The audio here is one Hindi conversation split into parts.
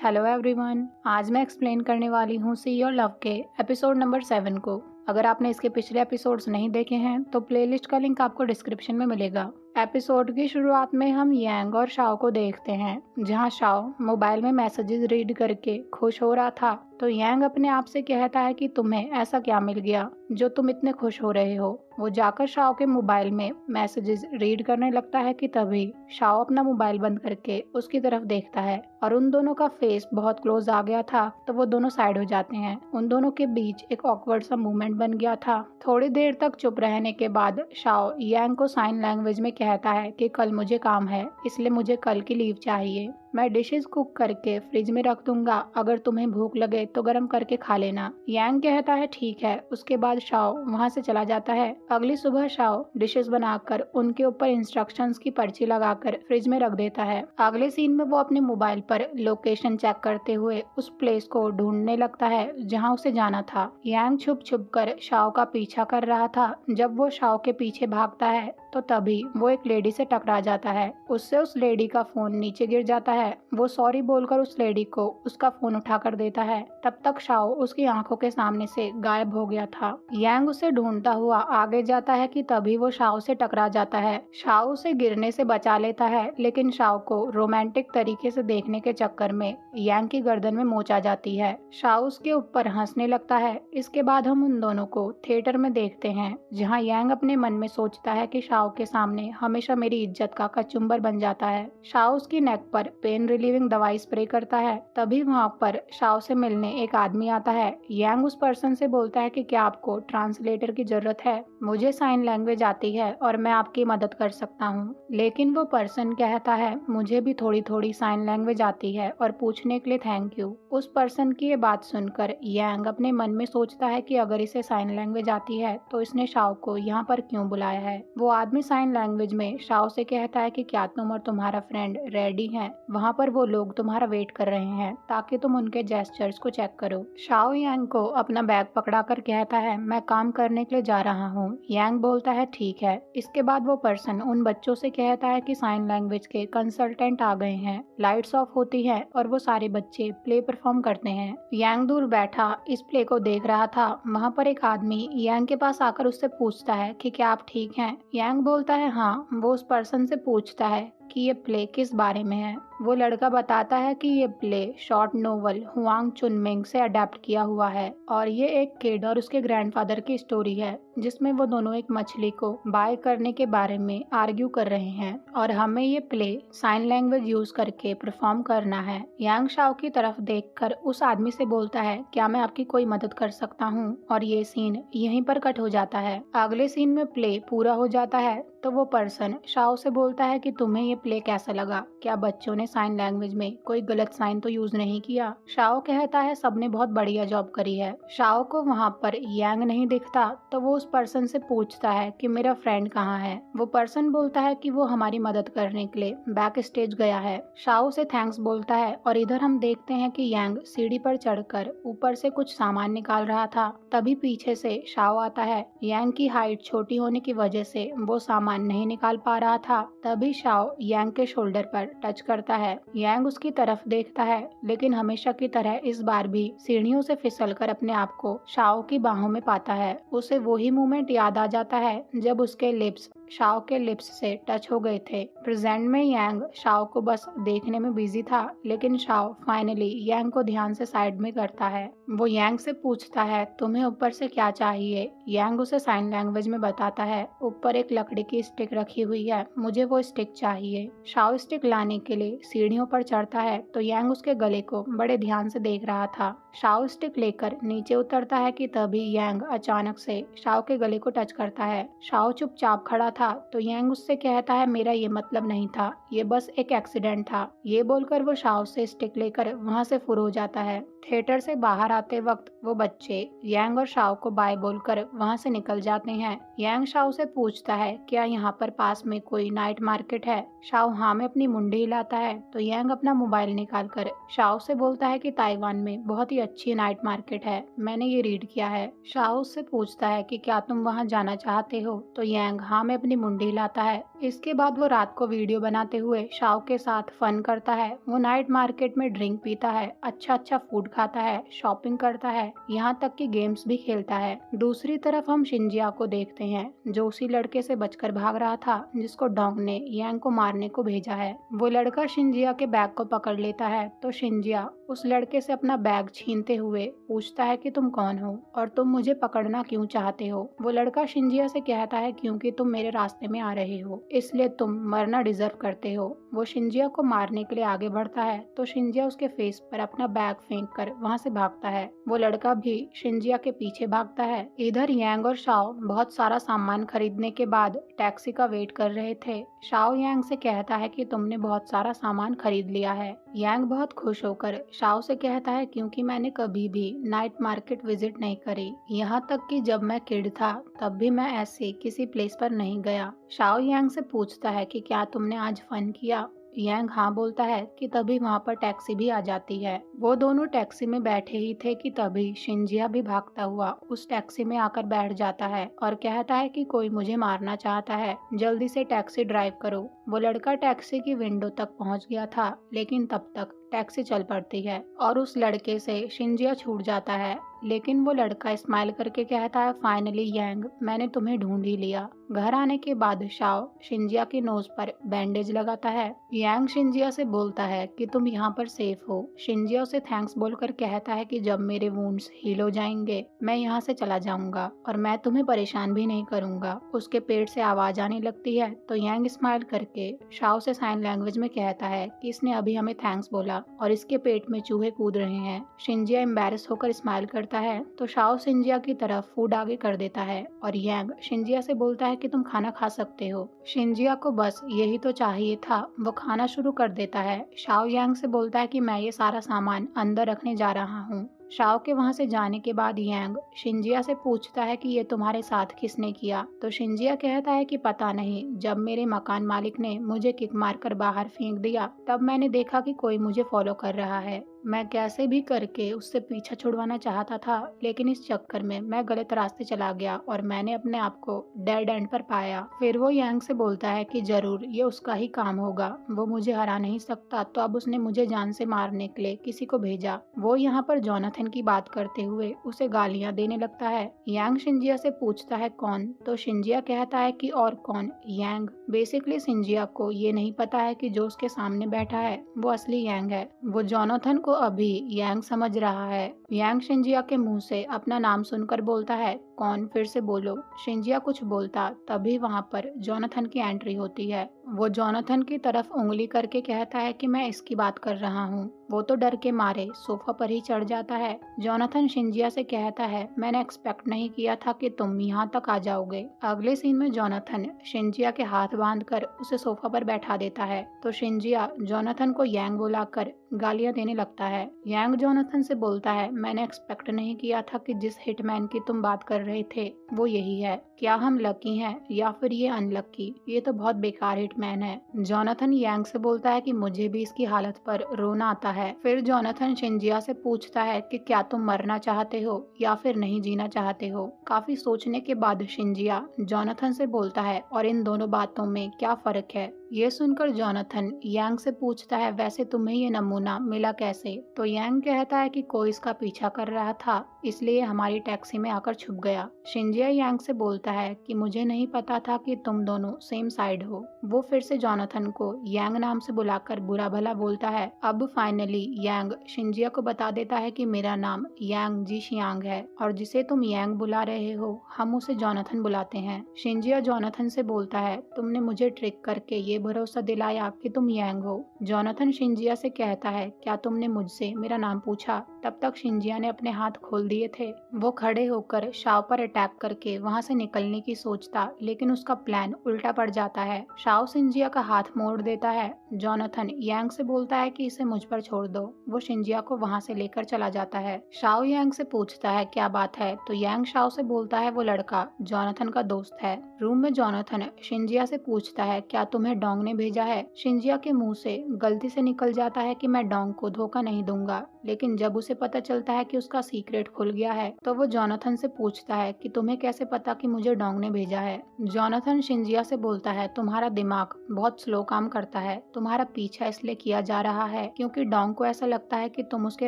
हेलो एवरीवन, आज मैं एक्सप्लेन करने वाली हूँ सी योर लव के एपिसोड नंबर 7 को। अगर आपने इसके पिछले एपिसोड्स नहीं देखे हैं तो प्लेलिस्ट का लिंक आपको डिस्क्रिप्शन में मिलेगा। एपिसोड की शुरुआत में हम यांग और शाओ को देखते हैं, जहाँ शाओ मोबाइल में मैसेजेस रीड करके खुश हो रहा था तो यांग अपने आप से कहता है कि तुम्हें ऐसा क्या मिल गया जो तुम इतने खुश हो रहे हो। वो जाकर शाओ के मोबाइल में मैसेजेस रीड करने लगता है कि तभी शाओ अपना मोबाइल बंद करके उसकी तरफ देखता है और उन दोनों का फेस बहुत क्लोज आ गया था तो वो दोनों साइड हो जाते हैं। उन दोनों के बीच एक ऑकवर्ड सा मूवमेंट बन गया था। थोड़ी देर तक चुप रहने के बाद शाओ यांग को साइन लैंग्वेज में कहता है कि कल मुझे काम है, इसलिए मुझे कल की लीव चाहिए। मैं डिशेस कुक करके फ्रिज में रख दूंगा, अगर तुम्हें भूख लगे तो गर्म करके खा लेना। यांग कहता है ठीक है। उसके बाद शाओ वहाँ से चला जाता है। अगली सुबह शाओ डिशेस बनाकर उनके ऊपर इंस्ट्रक्शंस की पर्ची लगाकर फ्रिज में रख देता है। अगले सीन में वो अपने मोबाइल पर लोकेशन चेक करते हुए उस प्लेस को ढूंढने लगता है जहाँ उसे जाना था। यांग छुप छुप कर शाओ का पीछा कर रहा था। जब वो शाओ के पीछे भागता है तो तभी वो एक लेडी से टकरा जाता है। उससे उस लेडी का फोन नीचे गिर जाता है। वो सॉरी बोलकर उस लेडी को उसका फोन उठाकर देता है। तब तक शाओ उसकी आंखों के सामने से गायब हो गया था। यांग उसे ढूंढता हुआ आगे जाता है कि तभी वो शाओ से टकरा जाता है। शाओ उसे गिरने से बचा लेता है, लेकिन शाओ को रोमांटिक तरीके से देखने के चक्कर में यांग की गर्दन में मोच आ जाती है। शाओ उसके ऊपर हंसने लगता है। इसके बाद हम उन दोनों को थिएटर में देखते हैं, जहाँ यांग अपने मन में सोचता है कि शाओ के सामने हमेशा मेरी इज्जत का कचुम्बर बन जाता है। शाओ उसकी नेक पर पेन रिलीविंग दवाई स्प्रे करता है। तभी वहाँ पर शाओ से मिलने एक आदमी आता है। यांग उस पर्सन से बोलता है कि क्या आपको ट्रांसलेटर की जरूरत है? मुझे साइन लैंग्वेज आती है और मैं आपकी मदद कर सकता हूँ। लेकिन वो पर्सन कहता है मुझे भी थोड़ी थोड़ी साइन लैंग्वेज आती है और पूछने के लिए थैंक यू। उस पर्सन की ये बात सुनकर यांग अपने मन में सोचता है कि अगर इसे साइन लैंग्वेज आती है तो इसने शाओ को यहाँ पर क्यों बुलाया है। वो आदमी साइन लैंग्वेज में शाओ से कहता है कि क्या तुम और तुम्हारा फ्रेंड रेडी हैं? वहाँ पर वो लोग तुम्हारा वेट कर रहे हैं ताकि तुम उनके जेस्चर्स को चेक करो। शाओ यांग को अपना बैग पकड़ा कर कहता है मैं काम करने के लिए जा रहा हूँ। यांग बोलता है ठीक है। इसके बाद वो पर्सन उन बच्चों से कहता है कि साइन लैंग्वेज के कंसल्टेंट आ गए हैं। लाइट्स ऑफ होती है और वो सारे बच्चे प्ले परफॉर्म करते हैं। यांग दूर बैठा इस प्ले को देख रहा था। वहाँ पर एक आदमी यांग के पास आकर उससे पूछता है कि क्या आप ठीक हैं? यांग बोलता है हाँ। वो उस पर्सन से पूछता है कि ये प्ले किस बारे में है। वो लड़का बताता है कि ये प्ले शॉर्ट नोवेल हुआंग चुनमिंग से अडेप्ट किया हुआ है और ये एक किड और उसके ग्रैंडफादर की स्टोरी है, जिसमें वो दोनों एक मछली को बाय करने के बारे में आर्ग्यू कर रहे हैं और हमें ये प्ले साइन लैंग्वेज यूज करके परफॉर्म करना है। यांग शाओ की तरफ देखकर उस आदमी से बोलता है क्या मैं आपकी कोई मदद कर सकता हूँ, और ये सीन यहीं पर कट हो जाता है। अगले सीन में प्ले पूरा हो जाता है तो वो पर्सन शाओ से बोलता है कि तुम्हें ये प्ले कैसा लगा? क्या बच्चों ने साइन लैंग्वेज में कोई गलत साइन तो यूज नहीं किया? शाओ कहता है सबने बहुत बढ़िया जॉब करी है। शाओ को वहाँ पर यांग नहीं दिखता तो वो उस पर्सन से पूछता है कि मेरा फ्रेंड कहाँ है। वो पर्सन बोलता है कि वो हमारी मदद करने के लिए बैक स्टेज गया है। शाओ से थैंक्स बोलता है और इधर हम देखते हैं कि यांग सीढ़ी पर चढ़कर ऊपर से कुछ सामान निकाल रहा था। तभी पीछे से शाओ आता है। यांग की हाइट छोटी होने की वजह से वो सामान नहीं निकाल पा रहा था। तभी शाओ यांग के शोल्डर पर टच करता है। यांग उसकी तरफ देखता है, लेकिन हमेशा की तरह इस बार भी सीढ़ियों से फिसलकर अपने आप को शाओ की बाहों में पाता है। उसे वही मोमेंट याद आ जाता है जब उसके लिप्स शाओ के लिप्स से टच हो गए थे। प्रेजेंट में यांग शाओ को बस देखने में बिजी था, लेकिन शाओ फाइनली यांग को ध्यान से साइड में करता है। वो यांग से पूछता है तुम्हें ऊपर से क्या चाहिए? यांग उसे साइन लैंग्वेज में बताता है ऊपर एक लकड़ी की स्टिक रखी हुई है, मुझे वो स्टिक चाहिए। शाओ स्टिक लाने के लिए सीढ़ियों पर चढ़ता है तो यांग उसके गले को बड़े ध्यान से देख रहा था। शाओ स्टिक लेकर नीचे उतरता है कि तभी यांग अचानक से शाओ के गले को टच करता है। शाओ चुपचाप खड़ा था तो यांग उससे कहता है मेरा ये मतलब नहीं था, ये बस एक एक्सीडेंट था। ये बोलकर वो शाओ से स्टिक लेकर वहाँ से फुर हो जाता है। थिएटर से बाहर आते वक्त वो बच्चे यांग और शाओ को बाय बोलकर वहाँ से निकल जाते हैं। यांग शाओ से पूछता है क्या यहाँ पर पास में कोई नाइट मार्केट है? शाओ हाँ में अपनी मुंडी हिलाता है तो यांग अपना मोबाइल निकालकर शाओ से बोलता है कि ताइवान में बहुत ही अच्छी नाइट मार्केट है, मैंने ये रीड किया है। शाओ उससे पूछता है कि क्या तुम वहाँ जाना चाहते हो? तो यांग हाँ में अपनी मुंडी हिलाता है। इसके बाद वो रात को वीडियो बनाते हुए शाओ के साथ फन करता है। वो नाइट मार्केट में ड्रिंक पीता है, अच्छा अच्छा फूड खाता है, शॉपिंग करता है, यहाँ तक कि गेम्स भी खेलता है। दूसरी तरफ हम शिंजिया को देखते हैं जो उसी लड़के से बचकर भाग रहा था जिसको डोंग ने यांग को मारने को भेजा है। वो लड़का शिंजिया के बैग को पकड़ लेता है तो शिंजिया उस लड़के से अपना बैग छीनते हुए पूछता है कि तुम कौन हो और तुम मुझे पकड़ना क्यों चाहते हो। वो लड़का शिंजिया से कहता है क्योंकि तुम मेरे रास्ते में आ रहे हो इसलिए तुम मरना डिजर्व करते हो। वो शिंजिया को मारने के लिए आगे बढ़ता है तो शिंजिया उसके फेस पर अपना बैग फेंक कर वहाँ से भागता है। वो लड़का भी शिंजिया के पीछे भागता है। इधर यांग और शाओ बहुत सारा सामान खरीदने के बाद टैक्सी का वेट कर रहे थे। शाओ यांग से कहता है कि तुमने बहुत सारा सामान खरीद लिया है। यांग बहुत खुश होकर शाओ से कहता है क्योंकि मैंने कभी भी नाइट मार्केट विजिट नहीं करी, यहाँ तक कि जब मैं किड था तब भी मैं ऐसे किसी प्लेस पर नहीं गया। शाओ यांग से पूछता है कि क्या तुमने आज फन किया। यांग हाँ बोलता है कि तभी वहाँ पर टैक्सी भी आ जाती है। वो दोनों टैक्सी में बैठे ही थे कि तभी शिंजिया भी भागता हुआ उस टैक्सी में आकर बैठ जाता है और कहता है कि कोई मुझे मारना चाहता है, जल्दी से टैक्सी ड्राइव करो। वो लड़का टैक्सी की विंडो तक पहुँच गया था लेकिन तब तक टैक्सी चल पड़ती है और उस लड़के से शिंजिया छूट जाता है। लेकिन वो लड़का स्माइल करके कहता है फाइनली यांग, मैंने तुम्हें ढूंढ ही लिया। घर आने के बाद शाओ शिंजिया के नोज पर बैंडेज लगाता है। यांग शिंजिया से बोलता है कि तुम यहाँ पर सेफ हो। शिंजिया उसे थैंक्स बोलकर कहता है कि जब मेरे वुंड्स हील हो जाएंगे मैं यहाँ से चला जाऊंगा और मैं तुम्हें परेशान भी नहीं करूंगा। उसके पेट से आवाज आने लगती है तो यांग स्माइल करके शाओ से साइन लैंग्वेज में कहता है कि इसने अभी हमें थैंक्स बोला और इसके पेट में चूहे कूद रहे हैं। शिंजिया एम्बैरस होकर स्माइल करता है तो शाओ शिंजिया की तरफ फूड आगे कर देता है और यांग शिंजिया से बोलता है कि तुम खाना खा सकते हो। शिंजिया को बस यही तो चाहिए था, वो खाना शुरू कर देता है। शाओ यांग से बोलता है कि मैं ये सारा सामान अंदर रखने जा रहा हूँ। शाओ के वहाँ से जाने के बाद यांग शिंजिया से पूछता है कि ये तुम्हारे साथ किसने किया। तो शिंजिया कहता है कि पता नहीं, जब मेरे मकान मालिक ने मुझे किक मारकर बाहर फेंक दिया तब मैंने देखा कि कोई मुझे फॉलो कर रहा है। मैं कैसे भी करके उससे पीछा छुड़वाना चाहता था लेकिन इस चक्कर में मैं गलत रास्ते चला गया और मैंने अपने आप को डेड एंड पर पाया। फिर वो यांग से बोलता है कि जरूर ये उसका ही काम होगा, वो मुझे हरा नहीं सकता तो अब उसने मुझे जान से मारने के लिए किसी को भेजा। वो यहाँ पर जोनाथन की बात करते हुए उसे गालियाँ देने लगता है। यांग शिंजिया से पूछता है कौन, तो शिंजिया कहता है कि और कौन, यांग। बेसिकली शिंजिया को ये नहीं पता है कि जो उसके सामने बैठा है वो असली यांग है। वो जोनाथन को अभी यांग समझ रहा है। यांग शिंजिया के मुंह से अपना नाम सुनकर बोलता है कौन, फिर से बोलो। शिंजिया कुछ बोलता तभी वहाँ पर जोनाथन की एंट्री होती है। वो जोनाथन की तरफ उंगली करके कहता है कि मैं इसकी बात कर रहा हूँ। वो तो डर के मारे सोफा पर ही चढ़ जाता है। जोनाथन शिंजिया से कहता है मैंने एक्सपेक्ट नहीं किया था कि तुम यहाँ तक आ जाओगे। अगले सीन में जोनाथन शिंजिया के हाथ बांधकर उसे सोफा पर बैठा देता है तो शिंजिया जोनाथन को यांग बुलाकर गालियां देने लगता है। यांग जोनाथन से बोलता है मैंने एक्सपेक्ट नहीं किया था कि जिस हिटमैन की तुम बात कर रहे थे वो यही है। क्या हम लकी हैं या फिर ये अनलकी? ये तो बहुत बेकार हिटमैन है। जोनाथन यांग से बोलता है कि मुझे भी इसकी हालत पर रोना आता है। फिर जोनाथन शिंजिया से पूछता है कि क्या तुम मरना चाहते हो या फिर नहीं जीना चाहते हो। काफी सोचने के बाद शिंजिया जोनाथन से बोलता है और इन दोनों बातों में क्या फर्क है। ये सुनकर जोनाथन यांग से पूछता है वैसे तुम्हें ये नमूना मिला कैसे? तो यांग कहता है कि कोई इसका पीछा कर रहा था इसलिए हमारी टैक्सी में आकर छुप गया। शिंजिया यांग से बोलता है कि मुझे नहीं पता था कि तुम दोनों सेम साइड हो। वो फिर से जोनाथन को यांग नाम से बुलाकर बुरा भला बोलता है। अब फाइनली यांग शिंजिया को बता देता है कि मेरा नाम यांग जीशियांग है और जिसे तुम यांग बुला रहे हो हम उसे जोनाथन बुलाते हैं। शिंजिया जोनाथन से बोलता है तुमने मुझे ट्रिक करके ये भरोसा दिलाया कि तुम यांग हो। जोनाथन शिंजिया से कहता है क्या तुमने मुझसे मेरा नाम पूछा? तब तक शिंजिया ने अपने हाथ खोल दिए थे। वो खड़े होकर शाओ पर अटैक करके वहाँ से निकलने की सोचता लेकिन उसका प्लान उल्टा पड़ जाता है। शाओ शिंजिया का हाथ मोड़ देता है। जोनाथन यांग से बोलता है कि इसे मुझ पर छोड़ दो। वो शिंजिया को वहाँ से लेकर चला जाता है। शाओ यांग से पूछता है क्या बात है, तो यांग शाओ से बोलता है वो लड़का जोनाथन का दोस्त है। रूम में जोनाथन शिंजिया से पूछता है क्या तुम्हें डोंग ने भेजा है। शिंजिया के मुंह से गलती से निकल जाता है कि मैं डोंग को धोखा नहीं दूंगा, लेकिन जब उसे पता चलता है कि उसका सीक्रेट खुल गया है तो वो जोनाथन से पूछता है कि तुम्हें कैसे पता कि मुझे डोंग ने भेजा है। जोनाथन शिंजिया से बोलता है तुम्हारा दिमाग बहुत स्लो काम करता है, तुम्हारा पीछा इसलिए किया जा रहा है क्योंकि डोंग को ऐसा लगता है कि तुम उसके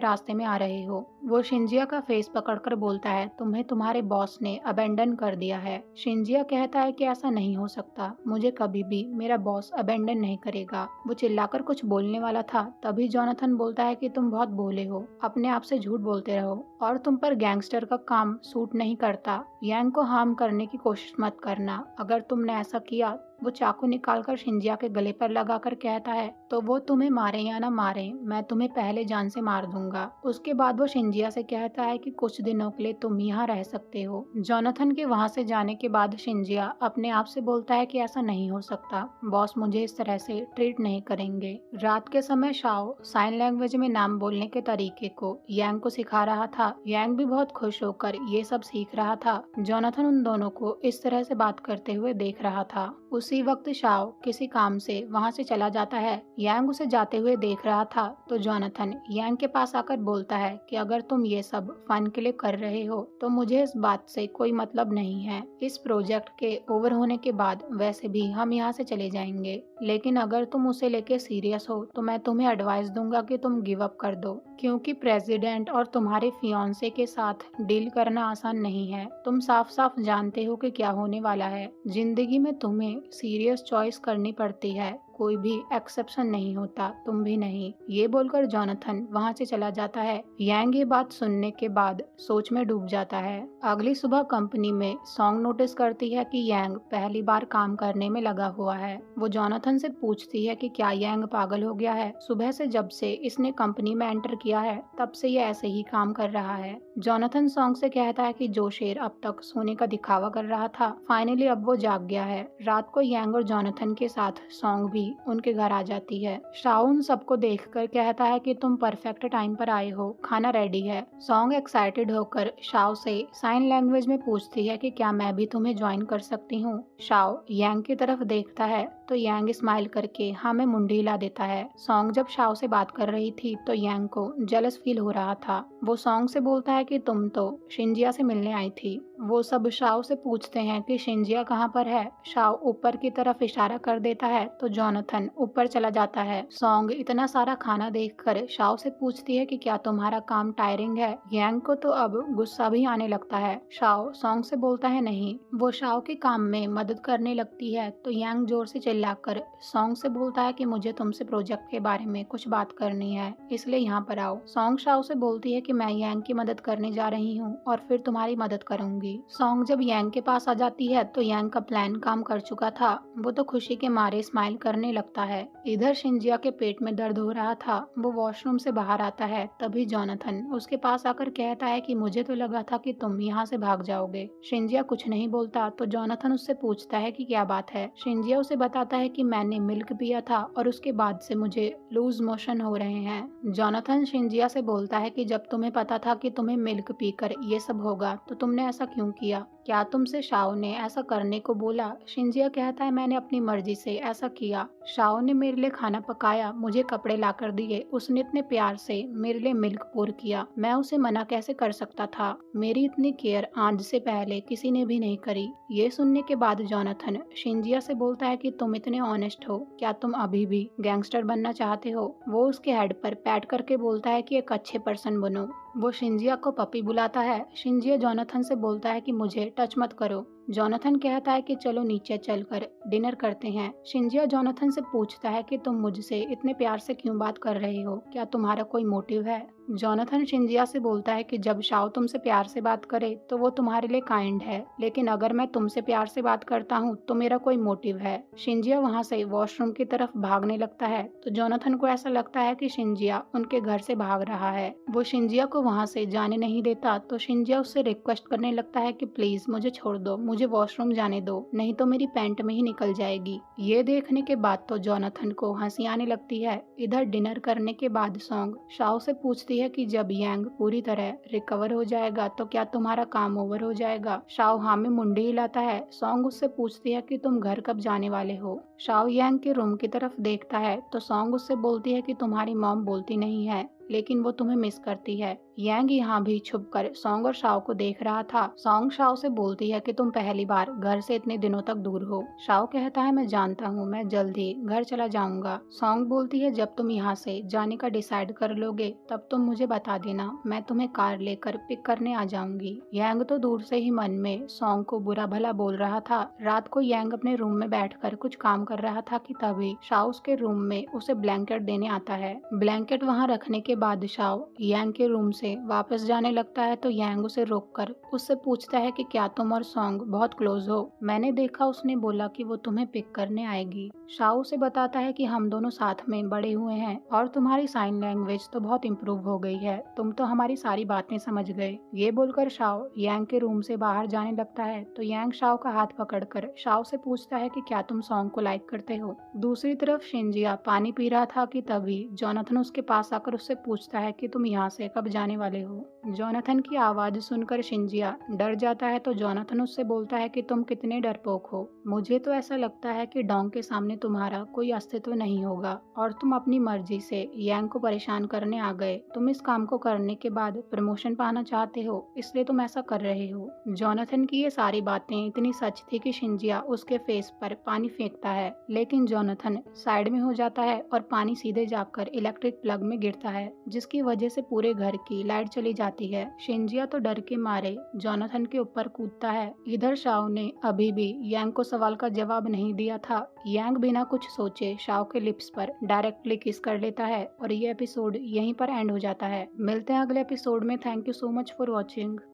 रास्ते में आ रहे हो। वो शिंजिया का फेस पकड़कर बोलता है तुम्हें तुम्हारे बॉस ने अबेंडन कर दिया है। शिंजिया कहता है कि ऐसा नहीं हो सकता, मुझे कभी भी मेरा बॉस अबेंडन नहीं करेगा। वो चिल्लाकर कुछ बोलने वाला था, तभी जोनाथन बोलता है कि तुम बहुत भोले हो, अपने आप से झूठ बोलते रहो और तुम पर गैंगस्टर का काम सूट नहीं करता। यांग को हार्म करने की कोशिश मत करना, अगर तुमने ऐसा किया। वो चाकू निकालकर शिंजिया के गले पर लगाकर कहता है तो वो तुम्हें मारे या ना मारे, मैं तुम्हें पहले जान से मार दूंगा। उसके बाद वो शिंजिया से कहता है कि कुछ दिनों के लिए तुम यहाँ रह सकते हो। जोनाथन के वहाँ से जाने के बाद शिंजिया अपने आप से बोलता है कि ऐसा नहीं हो सकता, बॉस मुझे इस तरह से ट्रीट नहीं करेंगे। रात के समय शाओ साइन लैंग्वेज में नाम बोलने के तरीके को यांग को सिखा रहा था। यांग भी बहुत खुश होकर ये सब सीख रहा था। जोनाथन उन दोनों को इस तरह से बात करते हुए देख रहा था। उसी वक्त शाओ किसी काम से वहाँ से चला जाता है। यांग उसे जाते हुए देख रहा था तो जोनाथन यांग के पास आकर बोलता है कि अगर तुम ये सब फन के लिए कर रहे हो तो मुझे इस बात से कोई मतलब नहीं है। इस प्रोजेक्ट के ओवर होने के बाद वैसे भी हम यहाँ से चले जाएंगे, लेकिन अगर तुम उसे लेके सीरियस हो तो मैं तुम्हें एडवाइस दूंगा कि तुम गिव अप कर दो, क्योंकि प्रेसिडेंट और तुम्हारे फियांसे के साथ डील करना आसान नहीं है। तुम साफ साफ जानते हो कि क्या होने वाला है। जिंदगी में तुम्हें सीरियस चॉइस करनी पड़ती है, कोई भी एक्सेप्शन नहीं होता, तुम भी नहीं। ये बोलकर जोनाथन वहाँ से चला जाता है। यांग ये बात सुनने के बाद सोच में डूब जाता है। अगली सुबह कंपनी में सॉन्ग नोटिस करती है कि यांग पहली बार काम करने में लगा हुआ है। वो जोनाथन से पूछती है कि क्या यांग पागल हो गया है। सुबह से जब से इसने कंपनी में एंटर किया है तब से ये ऐसे ही काम कर रहा है। जोनाथन सॉन्ग से कहता है कि जो शेर अब तक सोने का दिखावा कर रहा था फाइनली अब वो जाग गया है। रात को यांग और जोनाथन के साथ सॉन्ग भी उनके घर आ जाती है। शाओ उन सबको देखकर कहता है कि तुम परफेक्ट टाइम पर आए हो, खाना रेडी है। सॉन्ग एक्साइटेड होकर शाओ से साइन लैंग्वेज में पूछती है कि क्या मैं भी तुम्हें ज्वाइन कर सकती हूँ। शाओ यांग की तरफ देखता है तो यांग स्माइल करके हाँ में मुंडी हिला देता है। सॉन्ग जब शाओ से बात कर रही थी तो यांग को जेलस फील हो रहा था। वो सॉन्ग से बोलता है कि तुम तो शिंजिया से मिलने आई थी। वो सब शाओ से पूछते हैं कि शिंजिया कहाँ पर है। शाओ ऊपर की तरफ इशारा कर देता है तो जोनाथन ऊपर चला जाता है। सॉन्ग इतना सारा खाना देखकर शाओ से पूछती है कि क्या तुम्हारा काम टायरिंग है। यांग को तो अब गुस्सा भी आने लगता है। शाओ सॉन्ग से बोलता है नहीं। वो शाओ के काम में मदद करने लगती है तो यांग जोर से चिल्लाकर सॉन्ग से बोलता है कि मुझे तुमसे प्रोजेक्ट के बारे में कुछ बात करनी है, इसलिए यहाँ पर आओ। सॉन्ग शाओ से बोलती है कि मैं यांग की मदद करने जा रही हूँ और फिर तुम्हारी मदद करूंगी। सॉन्ग जब यांग के पास आ जाती है तो यांग का प्लान काम कर चुका था। वो तो खुशी के मारे स्माइल करने लगता है। इधर शिंजिया के पेट में दर्द हो रहा था। वो वॉशरूम से बाहर आता है तभी जोनाथन उसके पास आकर कहता है कि मुझे तो लगा था कि तुम यहाँ से भाग जाओगे। शिंजिया कुछ नहीं बोलता तो जोनाथन उससे पूछता है कि क्या बात है। शिंजिया उसे बताता है कि मैंने मिल्क पिया था और उसके बाद से मुझे लूज मोशन हो रहे हैं। जोनाथन शिंजिया से बोलता है कि जब तुम्हें पता था कि तुम्हें मिल्क पीकर ये सब होगा तो तुमने ऐसा क्यों किया, क्या तुमसे शाओ ने ऐसा करने को बोला। शिंजिया कहता है मैंने अपनी मर्जी से ऐसा किया। शाओ ने मेरे लिए खाना पकाया, मुझे कपड़े लाकर दिए, उसने इतने प्यार से मेरे लिए मिल्क पोर किया, मैं उसे मना कैसे कर सकता था। मेरी इतनी केयर आज से पहले किसी ने भी नहीं करी। ये सुनने के बाद जोनाथन शिंजिया से बोलता है कि तुम इतने ऑनेस्ट हो, क्या तुम अभी भी गैंगस्टर बनना चाहते हो। वो उसके हेड पर पैट करके बोलता है कि एक अच्छे पर्सन बनो। वो शिंजिया को पपी बुलाता है। शिंजिया जोनाथन से बोलता है कि मुझे टच मत करो। जोनाथन कहता है कि चलो नीचे चलकर डिनर करते हैं। शिंजिया जोनाथन से पूछता है कि तुम मुझसे इतने प्यार से क्यों बात कर रहे हो, क्या तुम्हारा कोई मोटिव है। जोनाथन शिंजिया से बोलता है कि जब शाओ तुमसे प्यार से बात करे तो वो तुम्हारे लिए काइंड है, लेकिन अगर मैं तुमसे प्यार से बात करता हूँ तो मेरा कोई मोटिव है। शिंजिया वहाँ से वॉशरूम की तरफ भागने लगता है तो जोनाथन को ऐसा लगता है कि शिंजिया उनके घर से भाग रहा है। वो शिंजिया को वहाँ से जाने नहीं देता तो शिंजिया उससे रिक्वेस्ट करने लगता है कि प्लीज मुझे छोड़ दो, मुझे वॉशरूम जाने दो, नहीं तो मेरी पैंट में ही निकल जाएगी। ये देखने के बाद तो जोनाथन को हंसी आने लगती है। इधर डिनर करने के बाद सॉन्ग शाओ से पूछती पूछती है कि जब यांग पूरी तरह रिकवर हो जाएगा तो क्या तुम्हारा काम ओवर हो जाएगा। शाओ हाँ में मुंडी हिलाता है। सॉन्ग उससे पूछती है कि तुम घर कब जाने वाले हो। शाओ यांग के रूम की तरफ देखता है तो सॉन्ग उससे बोलती है कि तुम्हारी मॉम बोलती नहीं है लेकिन वो तुम्हें मिस करती है। यांग यहाँ भी छुपकर सॉन्ग और शाओ को देख रहा था। सॉन्ग शाओ से बोलती है कि तुम पहली बार घर से इतने दिनों तक दूर हो। शाओ कहता है मैं जानता हूँ, मैं जल्द ही घर चला जाऊंगा। सॉन्ग बोलती है जब तुम यहाँ से जाने का डिसाइड कर लोगे तब तुम मुझे बता देना, मैं तुम्हें कार लेकर पिक करने आ जाऊंगी। यांग तो दूर से ही मन में सॉन्ग को बुरा भला बोल रहा था। रात को यांग अपने रूम में बैठकर कुछ काम कर रहा था कि तभी शाओ उसके रूम में उसे ब्लैंकेट देने आता है। ब्लैंकेट वहाँ रखने के बाद शाओ यांग के रूम से वापस जाने लगता है तो यांग उसे रोककर उससे पूछता है कि क्या तुम और सॉन्ग बहुत क्लोज हो। मैंने देखा उसने बोला कि वो तुम्हें पिक करने आएगी। शाओ उसे बताता है कि हम दोनों साथ में बड़े हुए हैं और तुम्हारी साइन लैंग्वेज तो बहुत इम्प्रूव हो गई है, तुम तो हमारी सारी बातें समझ गए। ये बोलकर शाओ यांग के रूम से बाहर जाने लगता है तो यांग शाओ का हाथ पकड़कर शाओ से पूछता है कि क्या तुम सॉन्ग को लाइक करते हो। दूसरी तरफ शिंजिया पानी पी रहा था कि तभी जोनाथन उसके पास आकर उससे पूछता है कि तुम यहाँ से कब जाने वाले हो। जोनाथन की आवाज सुनकर शिंजिया डर जाता है तो जोनाथन उससे बोलता है कि तुम कितने डरपोक हो। मुझे तो ऐसा लगता है कि डोंग के सामने तुम्हारा कोई अस्तित्व नहीं होगा और तुम अपनी मर्जी से यांग को परेशान करने आ गए। तुम इस काम को करने के बाद प्रमोशन पाना चाहते हो इसलिए तुम ऐसा कर रहे हो। जोनाथन की ये सारी बातें इतनी सच थी कि शिंजिया उसके फेस पर पानी फेंकता है लेकिन जोनाथन साइड में हो जाता है और पानी सीधे जाकर इलेक्ट्रिक प्लग में गिरता है जिसकी वजह से पूरे घर की लाइट चली जाती है। शिंजिया तो डर के मारे जोनाथन के ऊपर कूदता है। इधर शाओ ने अभी भी यांग को सवाल का जवाब नहीं दिया था। यांग बिना कुछ सोचे शाओ के लिप्स पर डायरेक्टली किस कर लेता है और ये एपिसोड यहीं पर एंड हो जाता है। मिलते हैं अगले एपिसोड में। Thank you so much for watching.